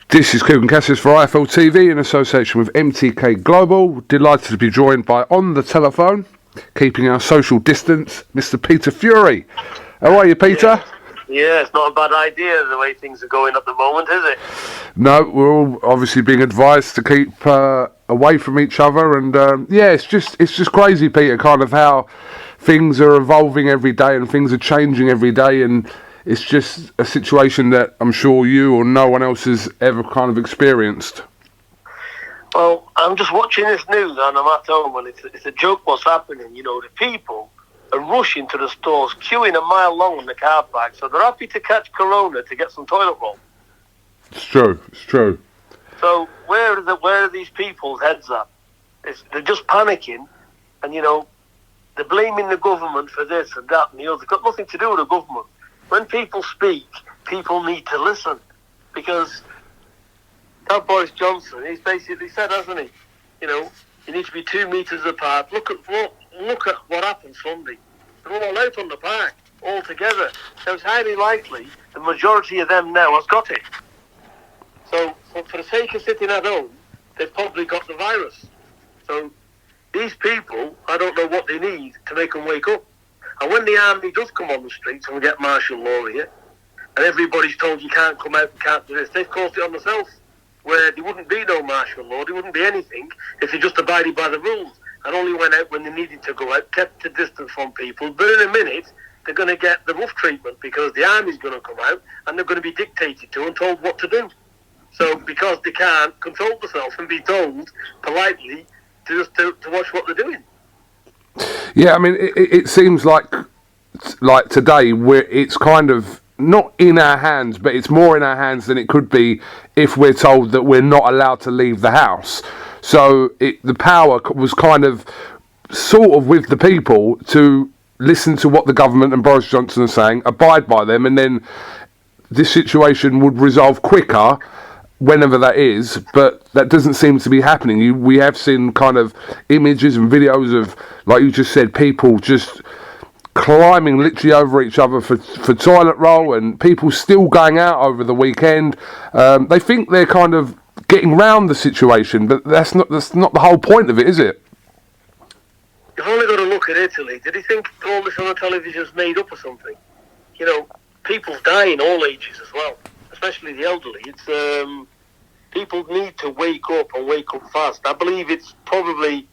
This is KUGAN CASSIUS for IFL TV in association with MTK Global. Delighted to be joined by, on the telephone, keeping our social distance, Mr. Peter Fury. How are you, Peter? Yeah, it's not a bad idea the way things are going at the moment, is it? No, we're all obviously being advised to keep away from each other, and it's just crazy, Peter, kind of how things are evolving every day and things are changing every day, and it's just a situation that I'm sure you or no one else has ever kind of experienced. Well, I'm just watching this news and I'm at home, and it's a joke what's happening. You know, the people are rushing to the stores, queuing a mile long on the car park, so they're happy to catch corona to get some toilet roll. It's true. So where are these people's heads at? They're just panicking, and you know, they're blaming the government for this and that and the other. It's got nothing to do with the government. When people speak, people need to listen, because that Boris Johnson, he's basically said, hasn't he? You know, you need to be 2 meters apart. Look at what happened Sunday. They're all out on the park, all together. So it's highly likely the majority of them now has got it. So for the sake of sitting at home, they've probably got the virus. So these people, I don't know what they need to make them wake up. And when the army does come on the streets and we get martial law here, and everybody's told you can't come out, you can't do this, they've caused it on themselves, where there wouldn't be no martial law, there wouldn't be anything if they just abided by the rules and only went out when they needed to go out, kept a distance from people. But in a minute, they're going to get the rough treatment because the army's going to come out and they're going to be dictated to and told what to do. So because they can't control themselves and be told politely to watch what they're doing. Yeah, I mean, it seems like today it's kind of not in our hands, but it's more in our hands than it could be if we're told that we're not allowed to leave the house. So the power was kind of sort of with the people to listen to what the government and Boris Johnson are saying, abide by them, and then this situation would resolve quicker whenever that is, but that doesn't seem to be happening. We have seen kind of images and videos of, like you just said, people just climbing literally over each other for toilet roll, and people still going out over the weekend. They think they're kind of getting round the situation, but that's not the whole point of it, is it? You've only got to look at Italy. Did he think all this on the television is made up or something? You know, people's dying all ages as well, especially the elderly. It's people need to wake up and wake up fast. I believe it's probably,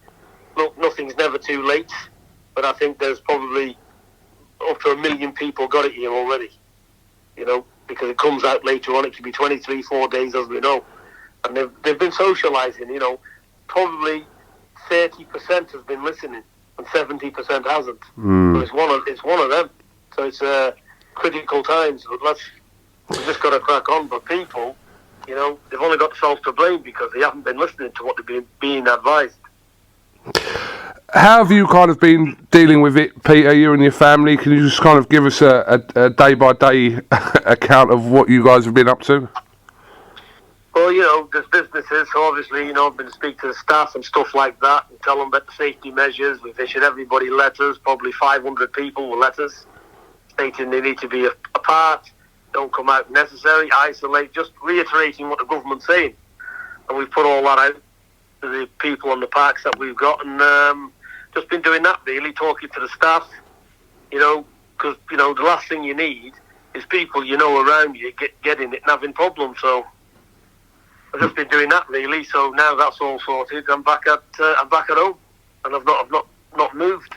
look, nothing's never too late, but I think there's probably up to 1 million people got it here already. You know, because it comes out later on. It could be 23, 4 days, as we know, and they've been socialising. You know, probably 30% has been listening and 70% hasn't. So it's one of them. So it's critical times. But we've just got to crack on. But people, you know, they've only got themselves to blame because they haven't been listening to what they've been being advised. How have you kind of been dealing with it, Peter, you and your family? Can you just kind of give us a day-by-day account of what you guys have been up to? Well, you know, there's businesses, so obviously, you know, I've been to speak to the staff and stuff like that and tell them about the safety measures. We've issued everybody letters, probably 500 people with letters, stating they need to be apart, don't come out necessary, isolate, just reiterating what the government's saying. And we've put all that out to the people on the parks that we've got, and just been doing that, really, talking to the staff, you know, because, you know, the last thing you need is people, you know, around you getting it and having problems. So I've just been doing that, really. So now that's all sorted, I'm back at home, and I've not moved.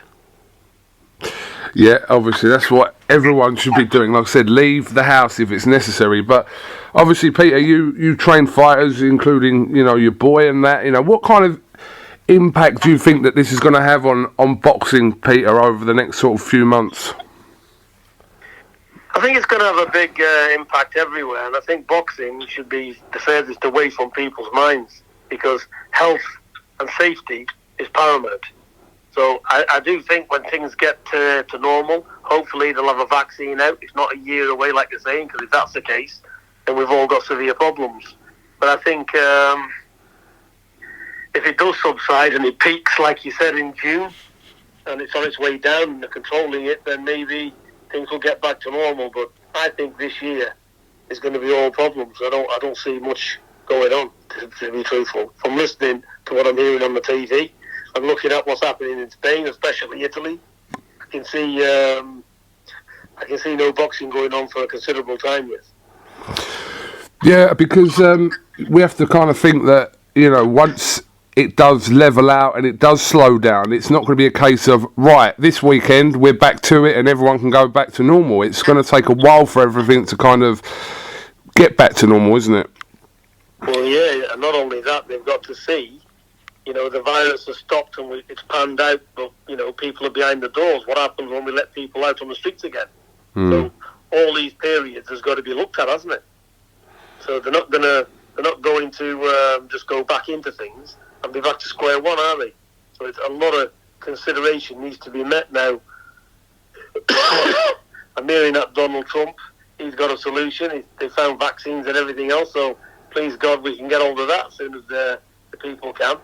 Yeah, obviously that's what everyone should be doing. Like I said, leave the house if it's necessary. But obviously, Peter, you train fighters, including, you know, your boy and that. You know, what kind of impact do you think that this is going to have on boxing, Peter, over the next sort of few months? I think it's going to have a big impact everywhere, and I think boxing should be the furthest away from people's minds, because health and safety is paramount. So I do think when things get to normal, hopefully they'll have a vaccine out. It's not a year away, like they're saying, because if that's the case, then we've all got severe problems. But I think if it does subside and it peaks, like you said, in June, and it's on its way down and they're controlling it, then maybe things will get back to normal. But I think this year is going to be all problems. I don't see much going on, to be truthful. From listening to what I'm hearing on the TV and looking at what's happening in Spain, especially Italy, I can see no boxing going on for a considerable time yet. Yeah, because we have to kind of think that, once it does level out and it does slow down, it's not going to be a case of, right, this weekend we're back to it and everyone can go back to normal. It's going to take a while for everything to kind of get back to normal, isn't it? Well, yeah, and not only that, they've got to see, the virus has stopped and it's panned out, but, people are behind the doors. What happens when we let people out on the streets again? So all these periods has got to be looked at, hasn't it? So they're not going to just go back into things and be back to square one, are they? So it's a lot of consideration needs to be met now. I'm hearing that Donald Trump, he's got a solution. They found vaccines and everything else, so please God we can get hold of that as soon as the people can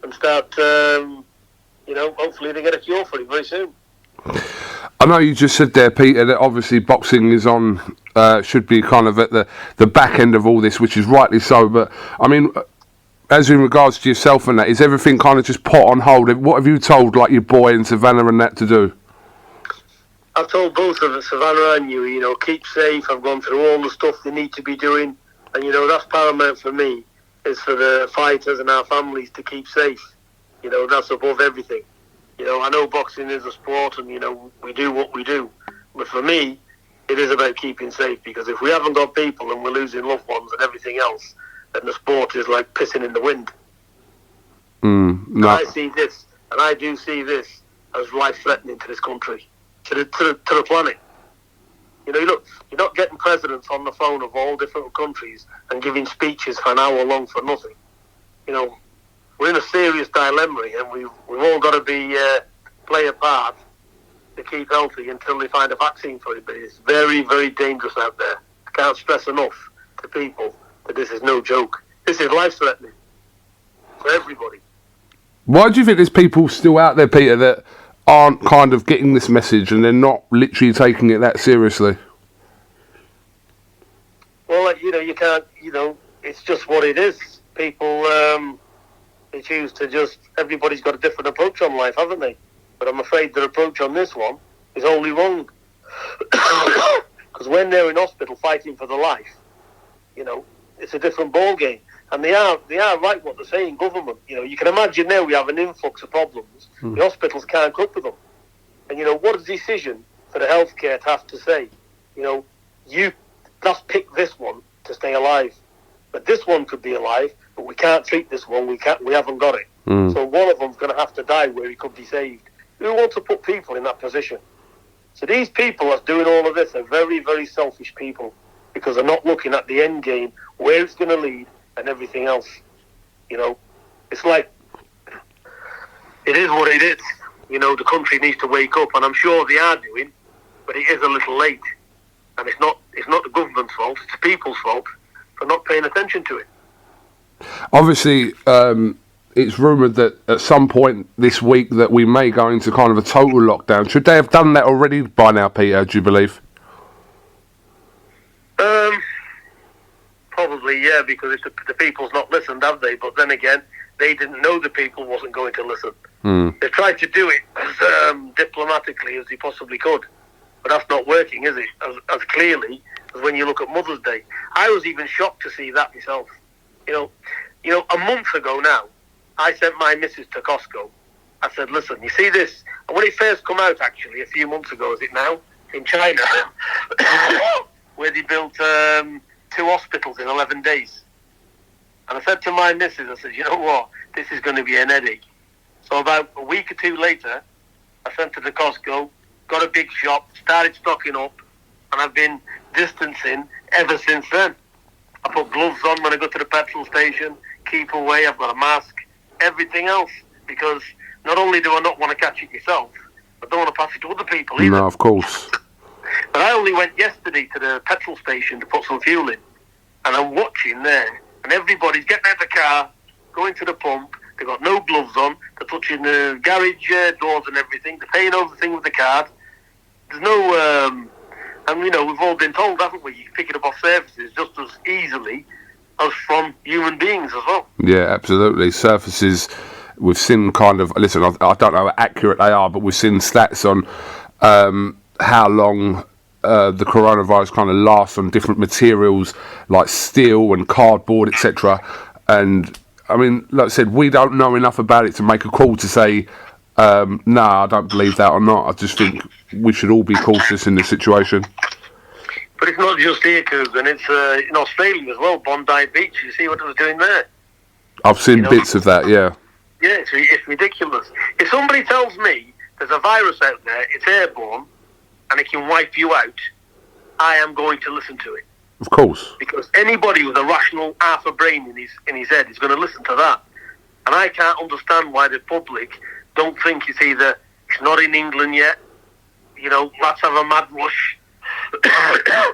and start, hopefully they get a cure for it very soon. I know you just said there, Peter, that obviously boxing is on, should be kind of at the back end of all this, which is rightly so, but, I mean, as in regards to yourself and that, is everything kind of just put on hold? What have you told, like, your boy and Savannah and that to do? I've told both of them, Savannah and you, keep safe. I've gone through all the stuff they need to be doing, and, that's paramount for me, is for the fighters and our families to keep safe. That's above everything. I know boxing is a sport and, we do what we do. But for me, it is about keeping safe, because if we haven't got people and we're losing loved ones and everything else, then the sport is like pissing in the wind. No. And I see this, and I do see this as life-threatening to this country, to the planet. Look, you're not getting presidents on the phone of all different countries and giving speeches for an hour long for nothing. We're in a serious dilemma, and we've all got to play a part to keep healthy until they find a vaccine for it. But it's very, very dangerous out there. I can't stress enough to people that this is no joke. This is life-threatening for everybody. Why do you think there's people still out there, Peter, that aren't kind of getting this message and they're not literally taking it that seriously? Well, you can't, it's just what it is. People, they choose to just, everybody's got a different approach on life, haven't they? But I'm afraid their approach on this one is only wrong. Because when they're in hospital fighting for their life, it's a different ball game. And they are right what they're saying, government. You can imagine now we have an influx of problems. The hospitals can't cope with them. And, what a decision for the healthcare to have to say, you just pick this one to stay alive. But this one could be alive, but we can't treat this one. We haven't got it. So one of them's going to have to die where he could be saved. Who wants to put people in that position? So these people that's doing all of this are very, very selfish people, because they're not looking at the end game, where it's going to lead, and everything else. It's like, it is what it is. The country needs to wake up, and I'm sure they are doing, but it is a little late. And it's not the government's fault, it's the people's fault for not paying attention to it. Obviously, it's rumoured that at some point this week that we may go into kind of a total lockdown. Should they have done that already by now, Peter, do you believe? Probably, yeah, because the people's not listened, have they? But then again, they didn't know the people wasn't going to listen. They tried to do it as diplomatically as they possibly could, but that's not working, is it? As clearly as when you look at Mother's Day. I was even shocked to see that myself. A month ago now, I sent my missus to Costco. I said, listen, you see this? And when it first come out, actually, a few months ago, is it now, in China, where they built 2 hospitals in 11 days. And I said to my missus, I said, you know what? This is going to be an headache. So about a week or 2 later, I sent her to Costco, got a big shop, started stocking up, and I've been distancing ever since then. I put gloves on when I go to the petrol station, keep away, I've got a mask, everything else. Because not only do I not want to catch it myself, I don't want to pass it to other people either. No, of course. But I only went yesterday to the petrol station to put some fuel in. And I'm watching there, and everybody's getting out of the car, going to the pump. They've got no gloves on. They're touching the garage doors and everything. They're paying over the thing with the card. There's no... and, we've all been told, haven't we? You can pick it up off services just as easily us from human beings as well. Yeah, absolutely. Surfaces, we've seen kind of, listen, I don't know how accurate they are, but we've seen stats on how long the coronavirus kind of lasts on different materials like steel and cardboard, etc. And I mean, like I said, we don't know enough about it to make a call to say, I don't believe that or not. I just think we should all be cautious in this situation. But it's not just here, KUGAN. It's in Australia as well, Bondi Beach. You see what it was doing there? I've seen bits of that, yeah. Yeah, it's ridiculous. If somebody tells me there's a virus out there, it's airborne, and it can wipe you out, I am going to listen to it. Of course. Because anybody with a rational half a brain in his head is going to listen to that. And I can't understand why the public don't think it's not in England yet, let's have a mad rush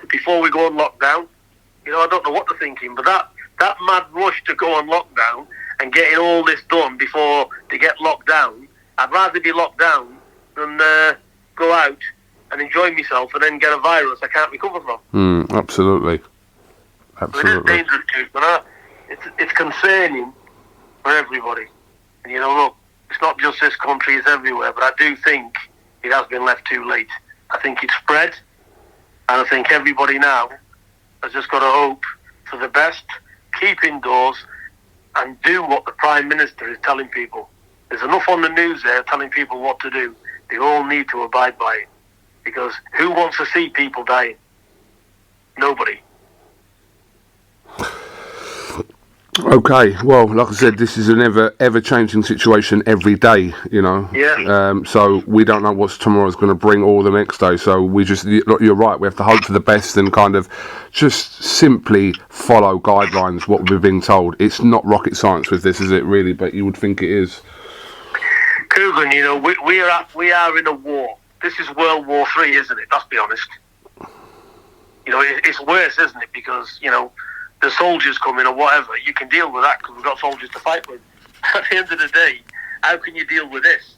before we go on lockdown. I don't know what they're thinking, but that mad rush to go on lockdown and getting all this done before they get locked down, I'd rather be locked down than go out and enjoy myself and then get a virus I can't recover from. Absolutely. Absolutely. It is dangerous, but it's concerning for everybody. And look, it's not just this country, it's everywhere, but I do think it has been left too late. I think it's spread, and I think everybody now has just got to hope for the best, keep indoors, and do what the Prime Minister is telling people. There's enough on the news there telling people what to do. They all need to abide by it. Because who wants to see people dying? Nobody. Okay, well, like I said, this is an ever-changing situation every day, Yeah. So we don't know what tomorrow's going to bring or the next day. So you're right, we have to hope for the best and kind of just simply follow guidelines, what we've been told. It's not rocket science with this, is it, really? But you would think it is. KUGAN, we are in a war. This is World War III, isn't it? Let's be honest. It's worse, isn't it? Because, the soldiers come in or whatever. You can deal with that because we've got soldiers to fight with. At the end of the day, how can you deal with this?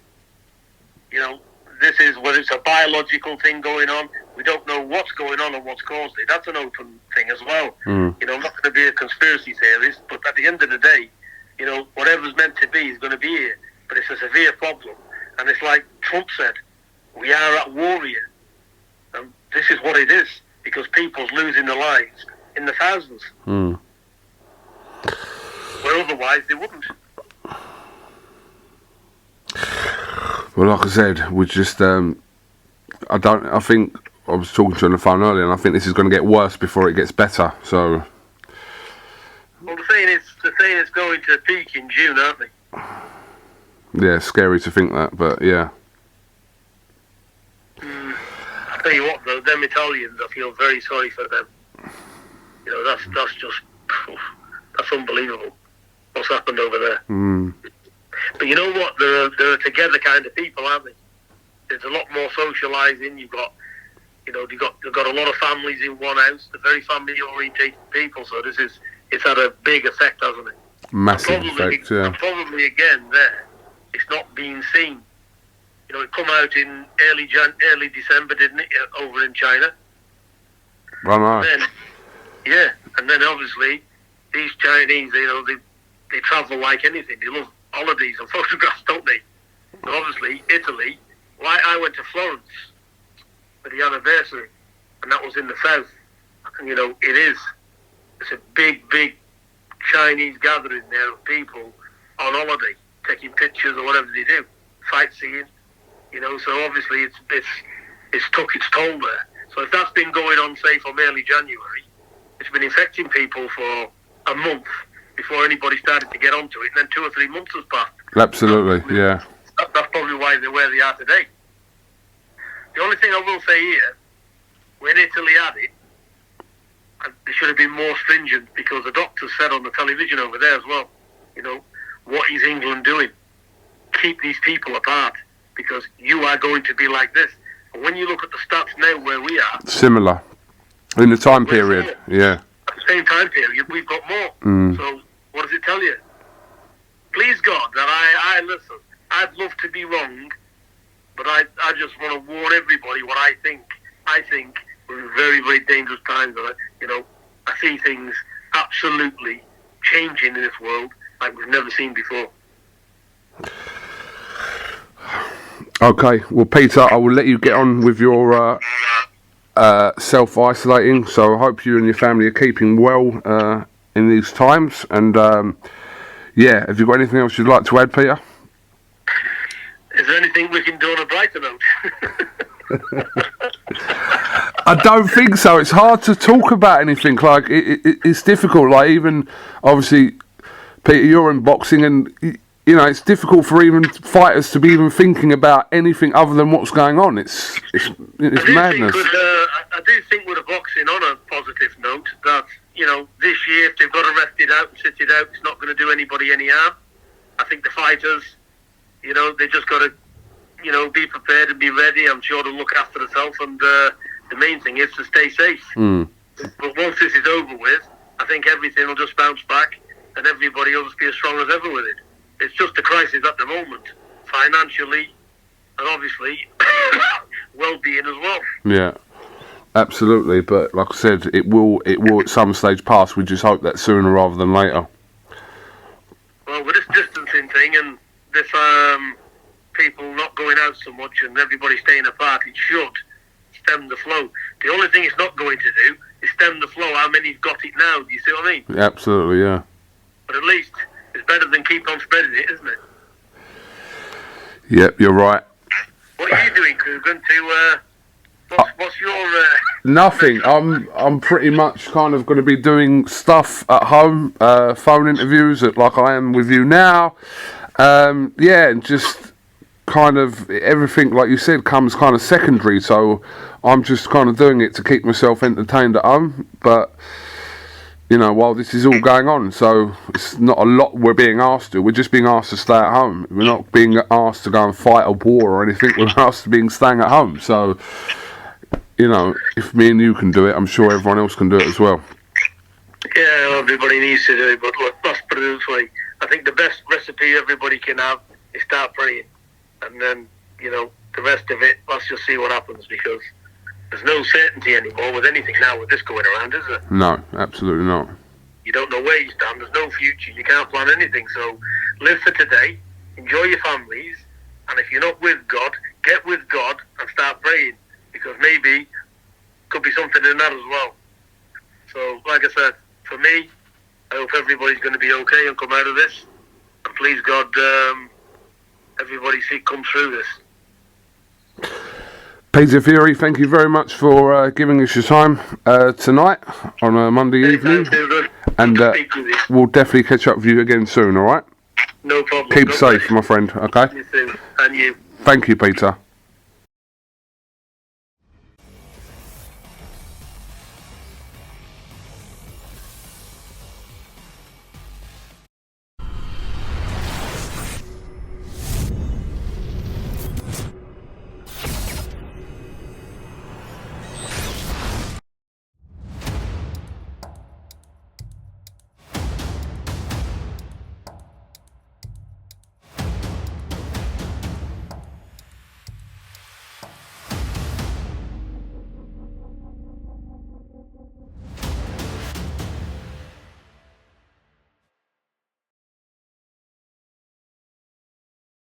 This is whether it's a biological thing going on. We don't know what's going on and what's caused it. That's an open thing as well. I'm not going to be a conspiracy theorist, but at the end of the day, whatever's meant to be is going to be here. But it's a severe problem. And it's like Trump said, we are at war here. And this is what it is, because people's losing their lives in the thousands. Where otherwise they wouldn't. Well, like I said, we just, I think, I was talking to you on the phone earlier, and I think this is going to get worse before it gets better, so. Well, the thing is going to peak in June, aren't they? Yeah, scary to think that, but yeah. I tell you what, though, them Italians, I feel very sorry for them. That's just, that's unbelievable. What's happened over there? But you know what? They're a together kind of people, aren't they? There's a lot more socialising. You've got a lot of families in one house. They're very family-orientated people. So it's had a big effect, hasn't it? Massive effect, yeah. And probably again there, it's not being seen. It come out in early December, didn't it? Over in China. Well, no. And then obviously these Chinese, they travel like anything. They love holidays and photographs, don't they? So obviously Italy. Well, I went to Florence for the anniversary, and that was in the south. And it's a big Chinese gathering there of people on holiday, taking pictures or whatever they do, sightseeing. So obviously it's took its toll there. So if that's been going on, say, from early January, it's been infecting people for a month before anybody started to get onto it, and then 2 or 3 months has passed. Absolutely, yeah. That's probably why they're where they are today. The only thing I will say here, when Italy had it, they should have been more stringent, because the doctors said on the television over there as well, what is England doing? Keep these people apart, because you are going to be like this. And when you look at the stats now where we are... Similar. In the time period, yeah. At the same time period, we've got more. So, what does it tell you? Please God, that I listen. I'd love to be wrong, but I just want to warn everybody what I think. I think we're in very, very dangerous times. I see things absolutely changing in this world like we've never seen before. Okay, well, Peter, I will let you get on with your self-isolating, so I hope you and your family are keeping well in these times, and yeah, have you got anything else you'd like to add, Peter? Is there anything we can do on a brighter note? I don't think so. It's hard to talk about anything. Like it's difficult. Like even obviously, Peter, you're in boxing, and you know it's difficult for even fighters to be even thinking about anything other than what's going on. It's madness. I do think with the boxing, on a positive note, that you know this year if they've got to rest it out and sit it out, it's not going to do anybody any harm. I think the fighters, you know, they just got to, you know, be prepared and be ready. I'm sure they'll look after themselves, and the main thing is to stay safe. But once this is over with, I think everything will just bounce back, and everybody will just be as strong as ever with it. It's just a crisis at the moment, financially, and obviously well-being as well. Yeah, absolutely. But like I said, it will at some stage pass. We just hope that sooner rather than later. Well, with this distancing thing and this people not going out so much and everybody staying apart, it should stem the flow. The only thing it's not going to do is stem the flow. How many's got it now? Do you see what I mean? Absolutely, yeah. But at least it's better than keep on spreading it, isn't it? Yep, you're right. What are you doing, KUGAN? What's your nothing. I'm pretty much kind of going to be doing stuff at home, phone interviews like I am with you now. Yeah, and just kind of everything, like you said, comes kind of secondary. So I'm just kind of doing it to keep myself entertained at home. But you know, while this is all going on, so it's not a lot we're being asked to. We're just being asked to stay at home. We're not being asked to go and fight a war or anything. We're asked to be staying at home. So, you know, if me and you can do it, I'm sure everyone else can do it as well. Yeah, everybody needs to do it, but look, let's put it this way. I think the best recipe everybody can have is start praying. And then, you know, the rest of it, let's just see what happens, because there's no certainty anymore with anything now with this going around, is there? No, absolutely not. You don't know where you stand. There's no future. You can't plan anything. So live for today. Enjoy your families. And if you're not with God, get with God and start praying, because maybe could be something in that as well. So, like I said, for me, I hope everybody's going to be okay and come out of this. And please God, everybody come through this. Peter Fury, thank you very much for giving us your time tonight on a Monday evening. And we'll definitely catch up with you again soon, alright? No problem. Keep safe, my friend, okay? You too. And you. Thank you, Peter.